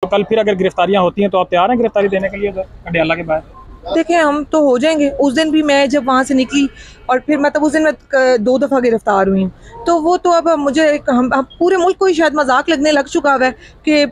कल फिर अगर गिरफ्तारियां होती हैं तो आप तैयार हैं गिरफ्तारी देने के लिए अडियाला के बाहर? देखिए हम तो हो जाएंगे। उस दिन भी मैं जब वहाँ से निकली और फिर मतलब उस दिन मैं 2 दफ़ा गिरफ्तार हुई हूँ, तो वो तो अब मुझे हम पूरे मुल्क को ही शायद मजाक लगने लग चुका है कि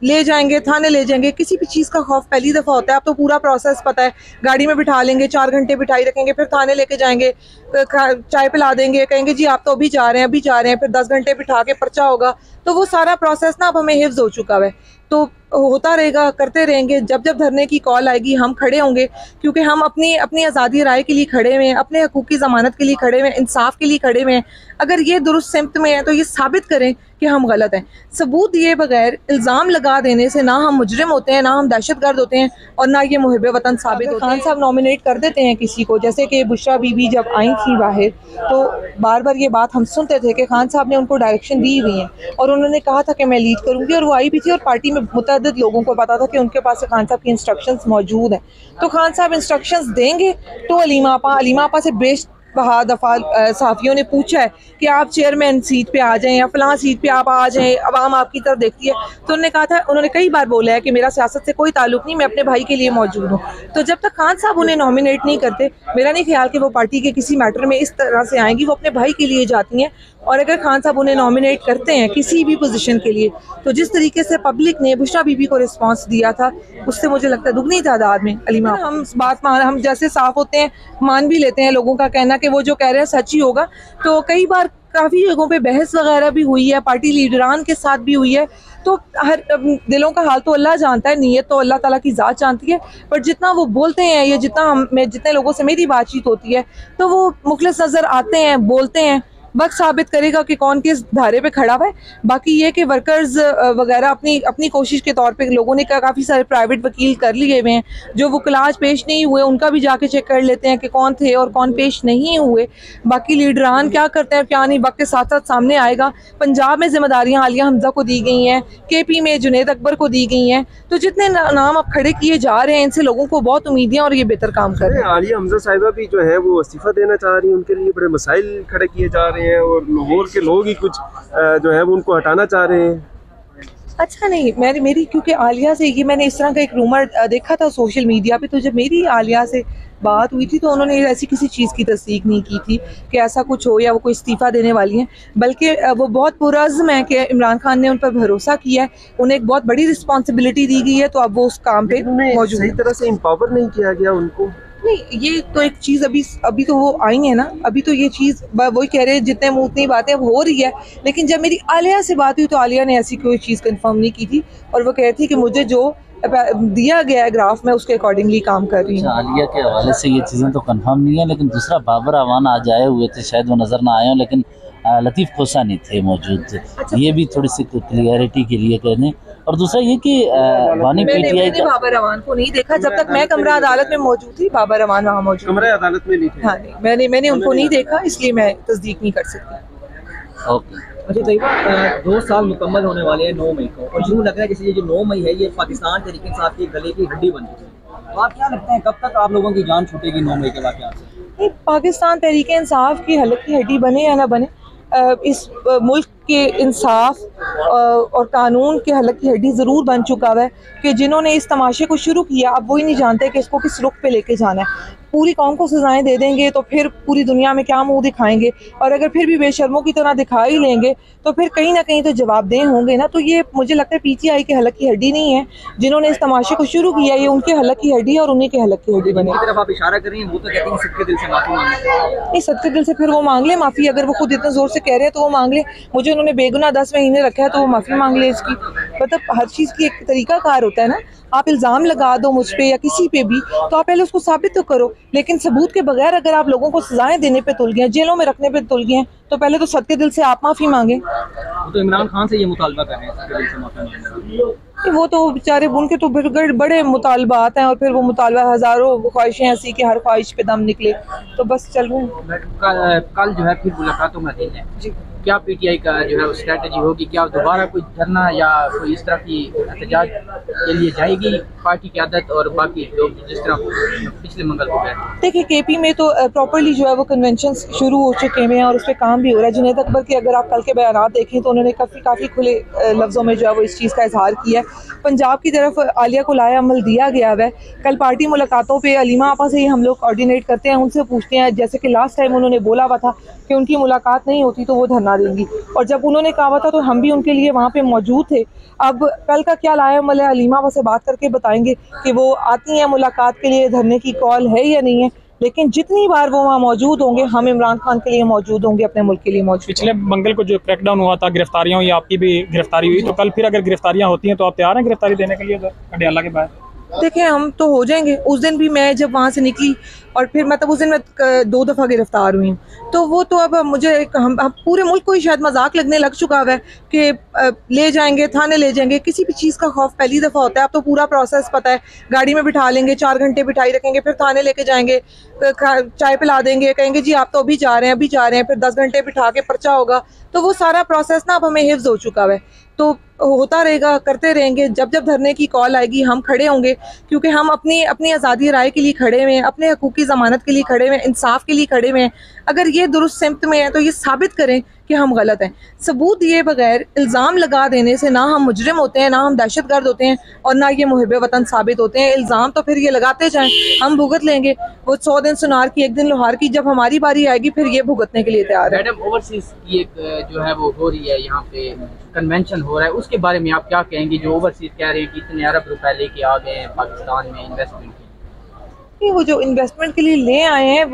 ले जाएंगे, थाने ले जाएंगे। किसी भी चीज़ का खौफ पहली दफ़ा होता है। अब तो पूरा प्रोसेस पता है, गाड़ी में बिठा लेंगे, 4 घंटे बिठाई रखेंगे, फिर थाने लेके जाएंगे, चाय पिला देंगे, कहेंगे जी आप तो अभी जा रहे हैं, अभी जा रहे हैं, फिर 10 घंटे बिठा के पर्चा होगा। तो वो सारा प्रोसेस ना अब हमें हिफ्ज़ हो चुका है, तो होता रहेगा, करते रहेंगे। जब जब धरने की कॉल आएगी हम खड़े होंगे, क्योंकि हम अपनी आज़ादी राय के लिए खड़े हुए हैं, अपने हकूक़ की ज़मानत के लिए खड़े हुए हैं, इंसाफ के लिए खड़े हुए हैं। अगर ये दुरुस्त सिमत में है तो ये साबित करें कि हम गलत हैं। सबूत दिए बगैर इल्ज़ाम लगा देने से ना हम मुजरिम होते हैं, ना हम दहशतगर्द होते हैं, और ना ये मुहिब वतन साबित होते हैं। खान साहब नॉमिनेट कर देते हैं किसी को, जैसे कि बुशरा बीबी जब आई थी बाहर, तो बार बार ये बात हम सुनते थे कि खान साहब ने उनको डायरेक्शन दी हुई है और उन्होंने कहा था कि मैं लीड करूँगी, और वो आई भी थी और पार्टी में मुतअद्दिद लोगों को पता था कि उनके पास खान साहब की इंस्ट्रक्शंस मौजूद हैं। तो खान साहब इंस्ट्रक्शंस देंगे तो अलीमा आपा से बेस्ट बहा दफ़ा सहाफ़ियों ने पूछा है कि आप चेयरमैन सीट पे आ जाएं या फलां सीट पे आप आ जाएं, अवाम आपकी तरफ देखती है। तो उन्होंने कहा था, उन्होंने कई बार बोला है कि मेरा सियासत से कोई ताल्लुक नहीं, मैं अपने भाई के लिए मौजूद हूँ। तो जब तक खान साहब उन्हें नॉमिनेट नहीं करते, मेरा नहीं ख्याल कि वो पार्टी के किसी मैटर में इस तरह से आएंगी। वो अपने भाई के लिए जाती हैं, और अगर खान साहब उन्हें नॉमिनेट करते हैं किसी भी पोजीशन के लिए, तो जिस तरीके से पब्लिक ने बुशरा बीबी को रिस्पांस दिया था, उससे मुझे लगता है दुगनी तादाद में अलीमा हम बात हम जैसे साफ होते हैं, मान भी लेते हैं लोगों का कहना कि वो जो कह रहे हैं सच ही होगा। तो कई बार काफ़ी जगहों पे बहस वगैरह भी हुई है, पार्टी लीडरान के साथ भी हुई है। तो हर दिलों का हाल तो अल्लाह जानता है, नीयत तो अल्लाह ताला की ज़ात जानती है। पर जितना वो बोलते हैं या जितने लोगों से मेरी बातचीत होती है, तो वो मुखलिस नज़र आते हैं, बोलते हैं। वक्त साबित करेगा कि कौन किस धारे पे खड़ा हुआ है। बाकी ये कि वर्कर्स वगैरह अपनी कोशिश के तौर पे लोगों ने काफ़ी सारे प्राइवेट वकील कर लिए हुए हैं। जो वकील आज पेश नहीं हुए उनका भी जाके चेक कर लेते हैं कि कौन थे और कौन पेश नहीं हुए। बाकी लीडरान क्या करते हैं क्या नहीं, वक्त के साथ साथ सामने आएगा। पंजाब में जिम्मेदारियाँ आलिया हमजा को दी गई हैं, KP में जुनैद अकबर को दी गई हैं। तो जितने नाम अब खड़े किए जा रहे हैं, इनसे लोगों को बहुत उम्मीदें और ये बेहतर काम कर रहे हैं। आलिया हमजा साहिबा भी जो है वो इस्तीफा देना चाह रही है, उनके लिए बड़े मसाइल खड़े किए जा रहे हैं और लाहौर के लोग ही कुछ जो है वो उनको हटाना चाह रहे हैं। अच्छा नहीं, मेरी क्योंकि आलिया से ये मैंने इस तरह का एक रूमर देखा था सोशल मीडिया पे, तो जब मेरी आलिया से बात हुई थी तो उन्होंने ऐसी किसी चीज़ की तस्दीक नहीं की थी कि ऐसा कुछ हो या वो कोई इस्तीफ़ा देने वाली हैं। बल्कि वो बहुत पुरज़्म है कि इमरान खान ने उन पर भरोसा किया है, उन्हें एक बहुत बड़ी रिस्पॉन्सिबिलिटी दी गई है, तो अब वो उस काम पे मौजूद। सही तरह से एम्पावर नहीं किया गया उनको। नहीं, ये तो एक चीज़ अभी तो वो आई है ना, अभी तो ये चीज़ वही कह रहे हैं जितने मुँह उतनी बातें अब हो रही है। लेकिन जब मेरी आलिया से बात हुई तो आलिया ने ऐसी कोई चीज़ कंफर्म नहीं की थी, और वो कह रही थी कि मुझे जो दिया गया है ग्राफ में उसके अकॉर्डिंगली काम कर रही हूँ। आलिया के हवाले से ये चीज़ें तो कंफर्म नहीं है, लेकिन दूसरा बाबर अवान आज आए हुए थे, शायद वो नज़र ना आए हों, लेकिन लतीफ़ खोसा नहीं थे मौजूद थे। ये भी थोड़ी सी क्लियरिटी के लिए कहने। और दूसरा ये कि वानी PTI का बाबर अवान को नहीं देखा जब तक मैं कमरा अदालत में मौजूद थी। बाबर अवान वहाँ मौजूद, कमरा अदालत में नहीं थे। हाँ नहीं, मैंने उनको नहीं देखा, इसलिए मैं तस्दीक नहीं कर सकती। ओके। अच्छा तैयबा, 2 साल मुकम्मल होने वाले हैं 9 मई को, और यूँ लग रहा है जैसे ये जो 9 मई है ये पाकिस्तान तहरीक इंसाफ के गले की हड्डी बन गई है। तो आप क्या लगता है कब तक आप लोगों की जान छूटेगी 9 मई के वाक़या से? पाकिस्तान तहरीक इंसाफ की हलक की हड्डी बने या ना बने, इस मुल्क के इंसाफ और कानून के हलक की हड्डी ज़रूर बन चुका है कि जिन्होंने इस तमाशे को शुरू किया अब वही नहीं जानते कि इसको किस रुख पे लेके जाना है। पूरी कौम को सजाएं दे देंगे तो फिर पूरी दुनिया में क्या मुंह दिखाएंगे, और अगर फिर भी बेशर्मों की तरह दिखा ही लेंगे तो फिर कहीं ना कहीं तो जवाबदेह होंगे ना। तो ये मुझे लगता है PTI के हलक की हड्डी नहीं है, जिन्होंने इस तमाशे को शुरू किया ये उनके हलक की हड्डी और उन्हीं के हलक की हड्डी बने। तरफ आप इशारा कर रही हैं, वो तो कहती हैं सच्चे दिल से माफी मांगे। नहीं, सच्चे दिल से फिर वो मांग ले माफ़ी, अगर वो खुद इतना ज़ोर से कह रहे हैं तो वो मांग ले। मुझे उन्होंने बेगुनाह 10 महीने रखा है तो वो माफ़ी मांग ले इसकी। मतलब हर चीज़ की एक तरीका कार होता है ना। आप इल्ज़ाम लगा दो मुझ पे या किसी पे भी, तो आप पहले उसको साबित तो करो, लेकिन सबूत के बगैर अगर आप लोगों को सजाएं देने पे तुल गए, जेलों में रखने पे तुल गए, तो पहले तो सच्चे दिल से आप माफ़ी मांगे। तो इमरान खान से ये मुतालबा कर रहे हैं सच्चे दिल से माफी मांगने। वो तो बेचारे उनके तो फिर बड़े मुतालबात हैं, और फिर वो मुतालबा हज़ारों ख्वाहिशें ऐसी कि हर ख्वाहिश पे दम निकले, तो बस चल रहे हैं। कल जो है फिर मुलाकात तो मदीन है जी। क्या पीटीआई का जो है वो स्ट्रेटजी होगी? क्या दोबारा कोई धरना या कोई इस तरह की एहतजाज के लिए जाएगी पार्टी की आदत और बाकी लोग जिस तरह पिछले मंगल को गए? देखिए केपी में तो प्रॉपर्ली जो है वो कन्वेंशन शुरू हो चुके हैं और उस पर काम भी हो रहा है। जुनैद अकबर के अगर आप कल के बयान देखें तो उन्होंने काफ़ी खुले लफ्ज़ों में जो है वो इस चीज़ का इजहार किया है। पंजाब की तरफ आलिया को लाया अमल दिया गया है। कल पार्टी मुलाकातों पे अलीमा आपा से ही हम लोग कोऑर्डिनेट करते हैं, उनसे पूछते हैं, जैसे कि लास्ट टाइम उन्होंने बोला हुआ था कि उनकी मुलाकात नहीं होती तो वो धरना देंगी, और जब उन्होंने कहा हुआ था तो हम भी उनके लिए वहाँ पे मौजूद थे। अब कल का क्या लाया अमल है, अलीमा आपा से बात करके बताएंगे कि वो आती हैं मुलाकात के लिए, धरने की कॉल है या नहीं है। लेकिन जितनी बार वो वहाँ मौजूद होंगे, हम इमरान खान के लिए मौजूद होंगे, अपने मुल्क के लिए मौजूद। पिछले मंगल को जो क्रैकडाउन हुआ था, गिरफ्तारियां हुई, आपकी भी गिरफ्तारी हुई, तो कल फिर अगर गिरफ्तारियां होती हैं तो आप तैयार हैं गिरफ्तारी देने के लिए अडियाला के बाहर? देखिए हम तो हो जाएंगे। उस दिन भी मैं जब वहाँ से निकली और फिर मतलब उस दिन मैं 2 दफ़ा गिरफ्तार हुई हूँ, तो वो तो अब मुझे हम पूरे मुल्क को ही शायद मजाक लगने लग चुका है कि ले जाएंगे, थाने ले जाएंगे। किसी भी चीज़ का खौफ पहली दफ़ा होता है। अब तो पूरा प्रोसेस पता है, गाड़ी में बिठा लेंगे, 4 घंटे बिठाई रखेंगे, फिर थाने लेके जाएंगे, चाय पिला देंगे, कहेंगे जी आप तो अभी जा रहे हैं, फिर 10 घंटे बिठा के पर्चा होगा। तो वो सारा प्रोसेस ना अब हमें हिफ्ज हो चुका है, तो होता रहेगा, करते रहेंगे। जब जब धरने की कॉल आएगी हम खड़े होंगे, क्योंकि हम अपनी आज़ादी राय के लिए खड़े हुए हैं, अपने हकूक़ की ज़मानत के लिए खड़े हुए हैं, इंसाफ के लिए खड़े हुए हैं। अगर ये दुरुस्त सिमत में है तो ये साबित करें कि हम गलत हैं। सबूत दिए बगैर इल्ज़ाम लगा देने से ना हम मुजरिम होते हैं, ना हम दहशतगर्द होते हैं, और ना ये मुहिब वतन साबित होते हैं। इल्ज़ाम तो फिर ये लगाते जाएं, हम भुगत लेंगे। वो 100 दिन सुनार की, 1 दिन लोहार की, जब हमारी बारी आएगी फिर ये भुगतने के लिए तैयार है। मैडम, ओवरसीज की एक जो है वो हो रही है, यहाँ पे कन्वेंशन हो रहा है, उसके बारे में आप क्या कहेंगे? जो ओवरसीज कह रहे हैं कि इतने अरब रुपए लेके आ गए हैं पाकिस्तान में इन्वेस्टमेंट की। वो जो इन्वेस्टमेंट के लिए ले आए हैं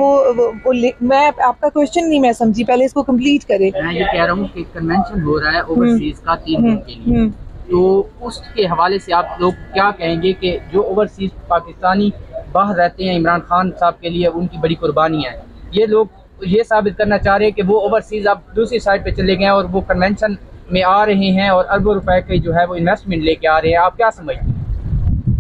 मैं आपका क्वेश्चन नहीं मैं समझी, पहले इसको कंप्लीट करें। मैं ये कह रहा हूँ कि कन्वेंशन हो रहा है ओवरसीज का 3 दिन के लिए, तो उसके हवाले से आप लोग क्या कहेंगे कि जो ओवरसीज पाकिस्तानी बाहर रहते हैं, इमरान खान साहब के लिए उनकी बड़ी कुर्बानी है, ये लोग ये साबित करना चाह रहे हैं कि वो ओवरसीज अब दूसरी साइड पे चले गए हैं और वो कन्वेंशन में आ रहे हैं और अरबों रुपए के जो है वो इन्वेस्टमेंट लेके आ रहे हैं। आप क्या समझते हैं?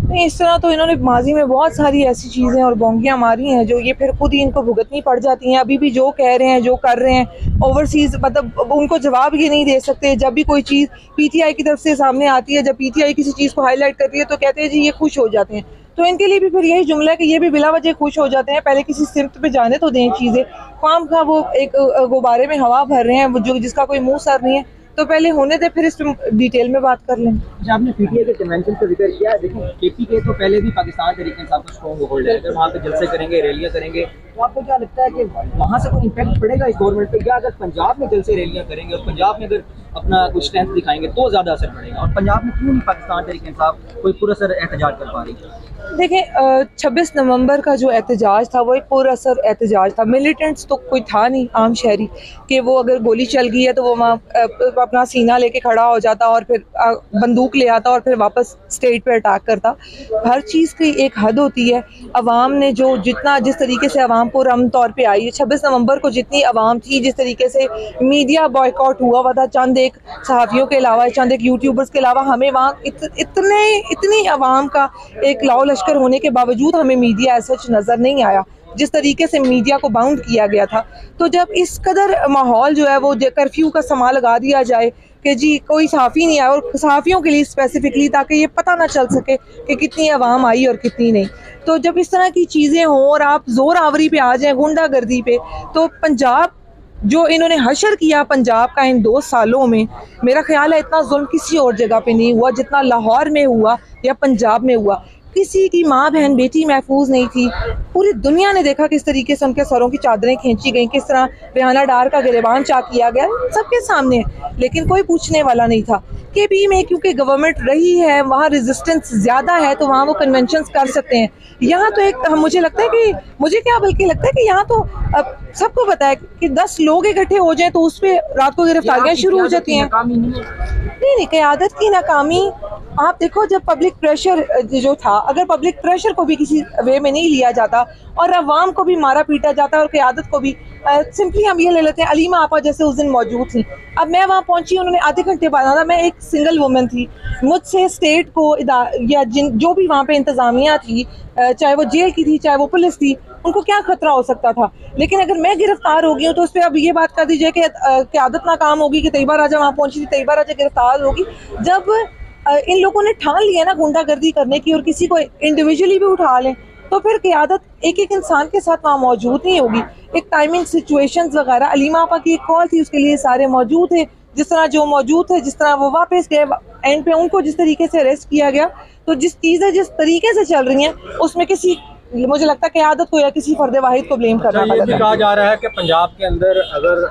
नहीं, इस तरह तो इन्होंने माजी में बहुत सारी ऐसी चीज़ें और बोंगियाँ मारी हैं जो ये फिर खुद ही इनको भुगतनी पड़ जाती हैं। अभी भी जो कह रहे हैं, जो कर रहे हैं ओवरसीज़, मतलब उनको जवाब ये नहीं दे सकते। जब भी कोई चीज़ पीटीआई की तरफ से सामने आती है, जब पीटीआई किसी चीज़ को हाईलाइट करती है तो कहते हैं जी ये खुश हो जाते हैं। तो इनके लिए भी फिर यही जुमला है कि ये भी बिला वजह खुश हो जाते हैं। पहले किसी सिमत पे जाने तो दें चीज़ें, काम का वो एक गुब्बारे में हवा भर रहे हैं जो जिसका कोई मुँह सर नहीं है, तो पहले होने दे, फिर इस डिटेल में बात कर लें। आपने पीटीआई के कन्वेंशन का जिक्र किया, देखिए केपी के तो पहले भी पाकिस्तान तरीके इंसाफ का स्ट्रॉन्ग होल्ड है, अगर वहाँ पे जलसे करेंगे, रैलियाँ करेंगे, तो आपको क्या लगता है कि वहाँ से कोई इम्पैक्ट पड़ेगा इस गवर्नमेंट पे? या अगर पंजाब में जलसे रैलियाँ करेंगे और पंजाब में अगर अपना कुछ स्ट्रेंथ दिखाएंगे तो ज़्यादा असर पड़ेगा? और पंजाब में क्यों नहीं पाकिस्तान तरीके इंसाफ कोई पुरअसर एहतजाज कर पा रही है? देखिए 26 नवंबर का जो एहतजाज था वो एक पुरअसर एहतजाज था। मिलिटेंट्स तो कोई था नहीं, आम शहरी, कि वो अगर गोली चल गई है तो वो वहाँ अपना सीना लेके खड़ा हो जाता और फिर बंदूक ले आता और फिर वापस स्टेट पे अटैक करता। हर चीज़ की एक हद होती है। अवाम ने जो जिस तरीके से अवाम को रम तौर पे आई है, 26 नवंबर को जितनी अवाम थी, जिस तरीके से मीडिया बॉयकॉट हुआ था, चंद एक सहाफ़ियों के अलावा, चंद एक यूट्यूबर्स के अलावा, हमें वहाँ इतनी अवाम का एक लाओ लश्कर होने के बावजूद हमें मीडिया ऐसा नज़र नहीं आया जिस तरीके से मीडिया को बाउंड किया गया था। तो जब इस कदर माहौल जो है वो कर्फ्यू का समा लगा दिया जाए कि जी कोई सहाफ़ी नहीं आया, और सहाफ़ियों के लिए स्पेसिफिकली, ताकि ये पता ना चल सके कि कितनी आवाम आई और कितनी नहीं, तो जब इस तरह की चीज़ें हों और आप ज़ोर आवरी पे आ जाएँ, गुंडागर्दी पे, तो पंजाब जो इन्होंने हशर किया पंजाब का इन 2 सालों में, मेरा ख्याल है इतना जुल्म किसी और जगह पे नहीं हुआ जितना लाहौर में हुआ या पंजाब में हुआ। किसी की माँ बहन बेटी महफूज नहीं थी। पूरी दुनिया ने देखा किस तरीके से उनके सरों की चादरें खींची गई, किस तरह रेहाना डार का गिरबान चाक किया गया, सबके सामने, लेकिन कोई पूछने वाला नहीं था। केपी में क्योंकि गवर्नमेंट रही है, वहाँ रेजिस्टेंस ज़्यादा है, तो वहाँ वो कन्वेंशंस कर सकते हैं। यहाँ तो एक मुझे लगता है कि बल्कि लगता है कि यहाँ तो अब सबको पता है कि 10 लोग इकट्ठे हो जाएं तो उस पर रात को गिरफ्तारियाँ शुरू हो जाती हैं। नहीं, क़यादत की नाकामी आप देखो, जब पब्लिक प्रेशर जो था, अगर पब्लिक प्रेशर को भी किसी वे में नहीं लिया जाता और अवाम को भी मारा पीटा जाता और क़यादत को भी, सिंपली हम ये ले लेते हैं, अलीमा आपा जैसे उस दिन मौजूद थी। अब मैं वहाँ पहुंची, उन्होंने आधे घंटे बाद आना, मैं एक सिंगल वुमेन थी, मुझसे स्टेट को या जो भी वहाँ पे इंतज़ामिया थी, चाहे वो जेल की थी चाहे वो पुलिस थी, उनको क्या खतरा हो सकता था। लेकिन अगर मैं गिरफ्तार हो गई हूँ तो उस पर अब ये बात कर दीजिए कि क़यादत नाकाम होगी कि तैयबा राजा वहाँ पहुंची थी, तैयबा राजा गिरफ्तार होगी। जब इन लोगों ने ठान लिया ना गुंडागर्दी करने की और किसी को इंडिविजुअली भी उठा लें, तो फिर क़यादत एक एक इंसान के साथ वहाँ मौजूद नहीं होगी। एक टाइमिंग सिचुएशंस वगैरह, अलीमा आपा की एक कॉल थी, उसके लिए सारे मौजूद थे, जिस तरह जो मौजूद थे, जिस तरह वो वापस गए एंड पे उनको जिस तरीके से अरेस्ट किया गया, तो जिस चीज़ें जिस तरीके से चल रही हैं उसमें किसी, मुझे लगता है क़यादत को या किसी फर्द वाहिद को ब्लेम करना ये भी कहा जा रहा है कि पंजाब के अंदर अगर